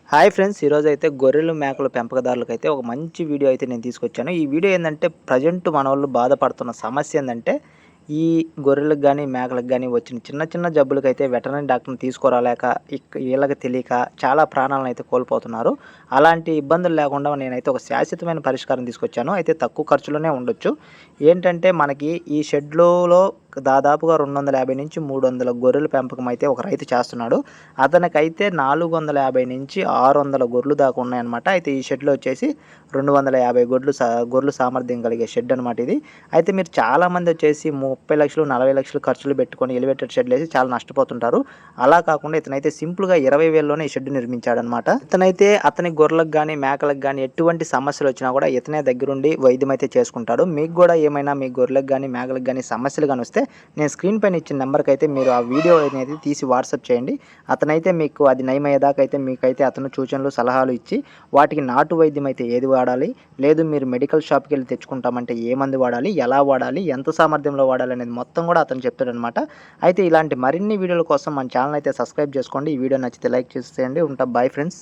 Hi friends, ఈరోజు అయితే గొర్రెలు మేకలు పెంపకదారులకైతే ఒక మంచి వీడియో అయితే నేను తీసుకొచ్చాను. ఈ వీడియో ఏందంటే ప్రజెంట్ మనోళ్ళు బాధపడుతున్న సమస్య ఏందంటే ఈ గొర్రెలకు గానీ, మేకలకు గానీ వచ్చిన చిన్న చిన్న జబ్బులకైతే వెటర్నరీ డాక్టర్‌ని తీసుకురాలేక ఈళ్ళకి తెలియక చాలా ప్రాణాలనైతే కోల్పోతున్నారు. అలాంటి ఇబ్బందులు లేకుండా నేనైతే ఒక శాశ్వతమైన పరిష్కారం తీసుకొచ్చాను. అయితే తక్కువ ఖర్చులోనే ఉండొచ్చు. ఏంటంటే మనకి ఈ షెడ్‌లలో దాదాపుగా 250-300 గొర్రెల పెంపకం అయితే ఒక రైతు చేస్తున్నాడు. అతనికైతే 450-600 గొర్రెలు దాకా ఉన్నాయన్నమాట. అయితే ఈ షెడ్‌లో వచ్చేసి 250 గొర్రెలు సామర్థ్యం కలిగే షెడ్ అనమాట ఇది. అయితే మీరు చాలామంది వచ్చేసి 30,00,000, 40,00,000 ఖర్చులు పెట్టుకొని ఎలివేటెడ్ షెడ్‌లేసి చాలా నష్టపోతుంటారు. అలా కాకుండా ఇతనైతే సింపుల్‌గా 20,000లోనే ఈ షెడ్ నిర్మించాడనమాట. ఇతనైతే అతని గొర్రెలకు గానీ, మేకలకు గానీ ఎటువంటి సమస్యలొచ్చినా కూడా ఇతనే దగ్గరుండి వైద్యం అయితే చేసుకుంటాడు. మీకు గూడా ఏమైనా మీ గొర్రెలకు గానీ, మేకలకు గానీ సమస్యలు గాని వస్తే నేను స్క్రీన్ పైన ఇచ్చిన నెంబర్‌కైతే మీరు ఆ వీడియో అనేది తీసి వాట్సాప్ చేయండి. అతనైతే మీకు అది నయమయ్యేదాకా అయితే మీకైతే అతను సూచనలు, సలహాలు ఇచ్చి వాటికి నాటు వైద్యం అయితే ఏది వాడాలి, లేదు మీరు మెడికల్ షాప్‌కెళ్ళి తెచ్చుకుంటామంటే ఏ మందు వాడాలి, ఎలా వాడాలి, ఎంత సామర్థ్యంలో వాడాలి అనేది మొత్తం కూడా అతను చెప్తాడనమాట. అయితే ఇలాంటి మరిన్ని వీడియోల కోసం మన ఛానెల్ అయితే సబ్స్క్రైబ్ చేసుకోండి. ఈ వీడియో నచ్చితే లైక్ చేసేయండి. ఉంటా. Bye friends.